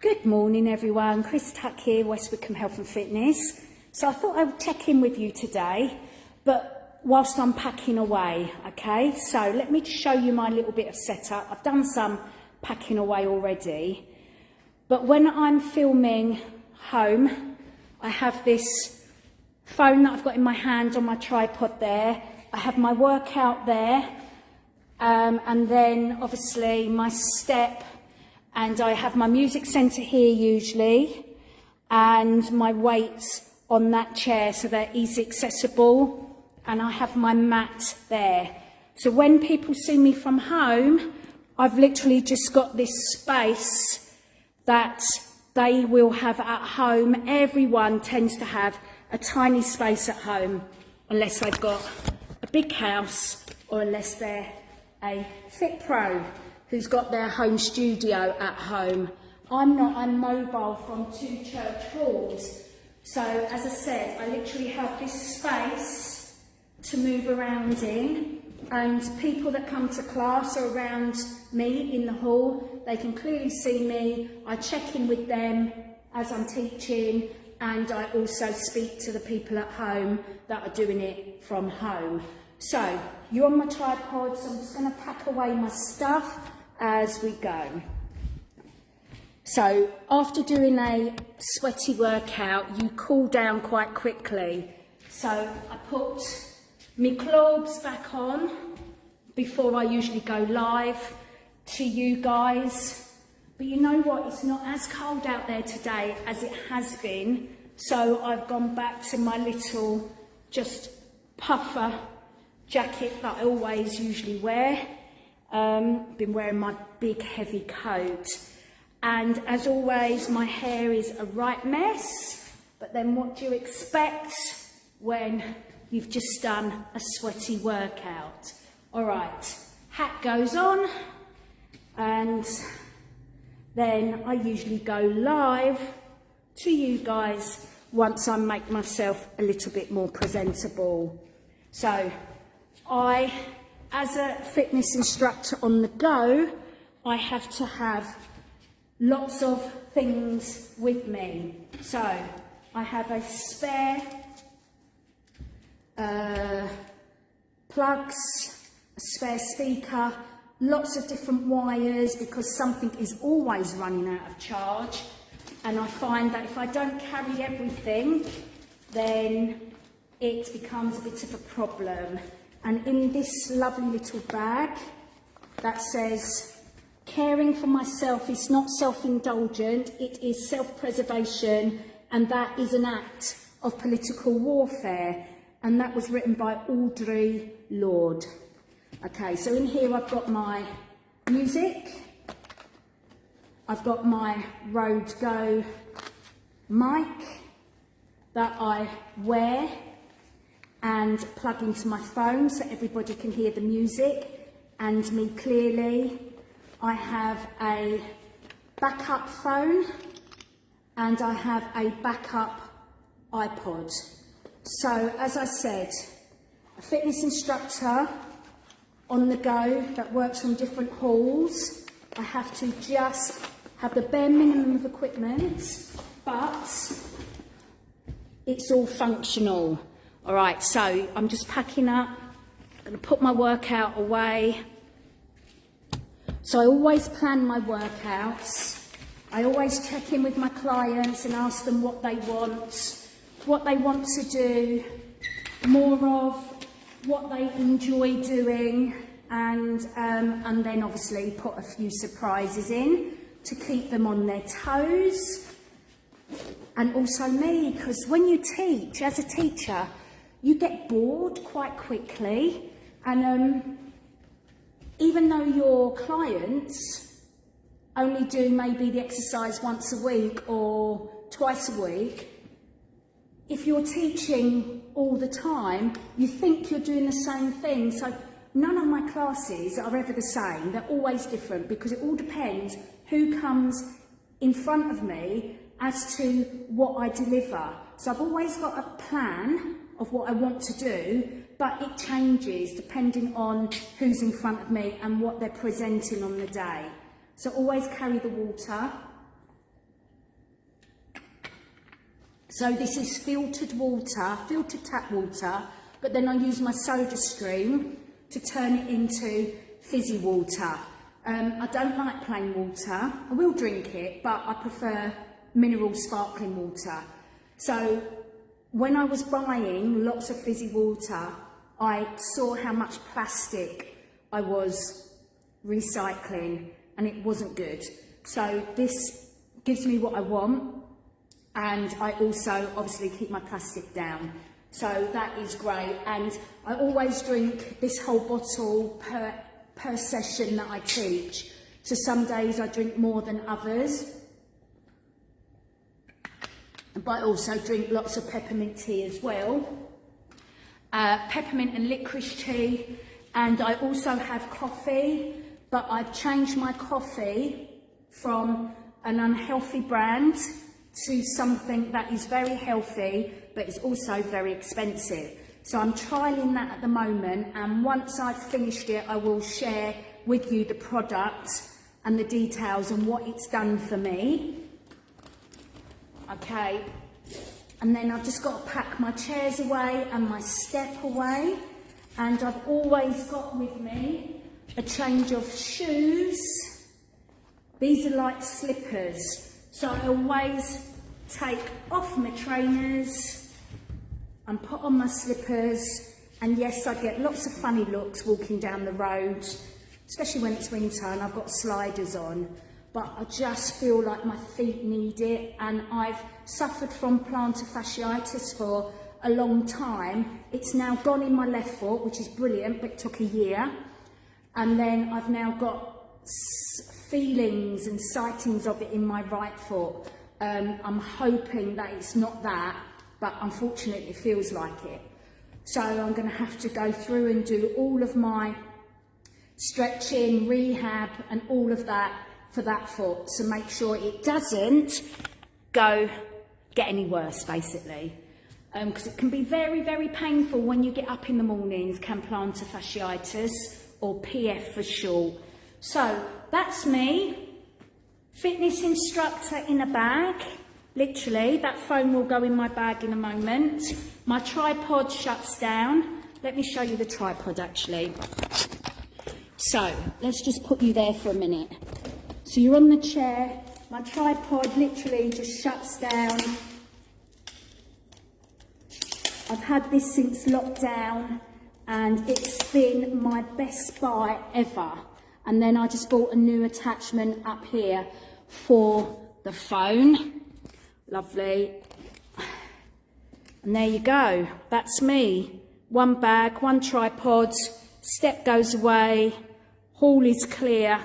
Good morning everyone, Chris Tuck here, West Wickham Health and Fitness. So I thought I would check in with you today, but whilst I'm packing away, okay? So let me just show you my little bit of setup. I've done some packing away already, but when I'm filming home, I have this phone that I've got in my hand on my tripod there. I have my workout there, and then obviously my step, and I have my music centre here usually, and my weights on that chair so they're easy accessible, and I have my mat there. So when people see me from home, I've literally just got this space that they will have at home. Everyone tends to have a tiny space at home, unless they've got a big house or unless they're a fit pro who's got their home studio at home. I'm not, I'm mobile from 2 church halls. So as I said, I literally have this space to move around in, and people that come to class are around me in the hall. They can clearly see me. I check in with them as I'm teaching, and I also speak to the people at home that are doing it from home. So you're on my tripod, so I'm just going to pack away my stuff as we go. So after doing a sweaty workout, you cool down quite quickly. So I put my clothes back on before I usually go live to you guys. But you know what, it's not as cold out there today as it has been. So I've gone back to my little just puffer jacket that I always usually wear. Been wearing my big heavy coat, and as always my hair is a right mess, but then what do you expect when you've just done a sweaty workout? Alright, hat goes on, and then I usually go live to you guys once I make myself a little bit more presentable. So as a fitness instructor on the go, I have to have lots of things with me. So I have a spare plugs, a spare speaker, lots of different wires, because something is always running out of charge. And I find that if I don't carry everything, then it becomes a bit of a problem. And in this lovely little bag that says, caring for myself is not self-indulgent, it is self-preservation, and that is an act of political warfare. And that was written by Audre Lorde. Okay, so in here I've got my music, I've got my Rode Go mic that I wear and plug into my phone so everybody can hear the music and me clearly. I have a backup phone and I have a backup iPod. So as I said, a fitness instructor on the go that works from different halls. I have to just have the bare minimum of equipment, but it's all functional. All right, so I'm just packing up. I'm going to put my workout away. So I always plan my workouts. I always check in with my clients and ask them what they want to do, more of, what they enjoy doing, and then obviously put a few surprises in to keep them on their toes. And also me, because when you teach, as a teacher, you get bored quite quickly, and even though your clients only do maybe the exercise once a week or twice a week, if you're teaching all the time, you think you're doing the same thing. So none of my classes are ever the same. They're always different, because it all depends who comes in front of me as to what I deliver. So I've always got a plan of what I want to do, but it changes depending on who's in front of me and what they're presenting on the day. So always carry the water. So this is filtered water, filtered tap water, but then I use my soda stream to turn it into fizzy water. I don't like plain water. I will drink it, but I prefer mineral sparkling water. So when I was buying lots of fizzy water, I saw how much plastic I was recycling, and it wasn't good. So this gives me what I want, and I also obviously keep my plastic down. So that is great, and I always drink this whole bottle per session that I teach. So some days I drink more than others, but I also drink lots of peppermint tea as well. Peppermint and licorice tea, and I also have coffee, but I've changed my coffee from an unhealthy brand to something that is very healthy, but is also very expensive. So I'm trialling that at the moment, and once I've finished it, I will share with you the product and the details and what it's done for me. Okay, and then I've just got to pack my chairs away and my step away, and I've always got with me a change of shoes. These are like slippers, so I always take off my trainers and put on my slippers, and yes, I get lots of funny looks walking down the road, especially when it's winter and I've got sliders on, but I just feel like my feet need it, and I've suffered from plantar fasciitis for a long time. It's now gone in my left foot, which is brilliant, but it took a year, and then I've now got feelings and sightings of it in my right foot. I'm hoping that it's not that, but unfortunately it feels like it. So I'm going to have to go through and do all of my stretching, rehab and all of that for that foot, to make sure it doesn't get any worse, basically. Because it can be very, very painful when you get up in the mornings, plantar fasciitis, or PF for short. So that's me. Fitness instructor in a bag, literally. That phone will go in my bag in a moment. My tripod shuts down. Let me show you the tripod actually. So let's just put you there for a minute. So you're on the chair. My tripod literally just shuts down. I've had this since lockdown, and it's been my best buy ever. And then I just bought a new attachment up here for the phone. Lovely. And there you go. That's me. One bag, one tripod, step goes away, hall is clear,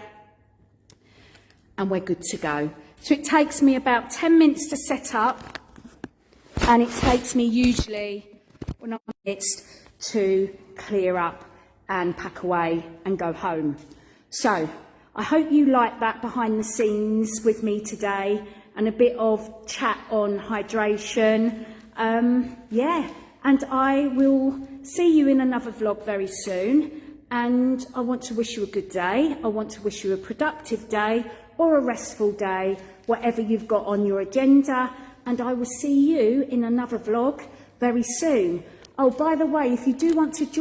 and we're good to go. So it takes me about 10 minutes to set up, and it takes me usually 9 minutes to clear up and pack away and go home. So I hope you like that behind the scenes with me today, and a bit of chat on hydration. Yeah, and I will see you in another vlog very soon. And I want to wish you a good day. I want to wish you a productive day or a restful day, whatever you've got on your agenda. And I will see you in another vlog very soon. Oh, by the way, if you do want to join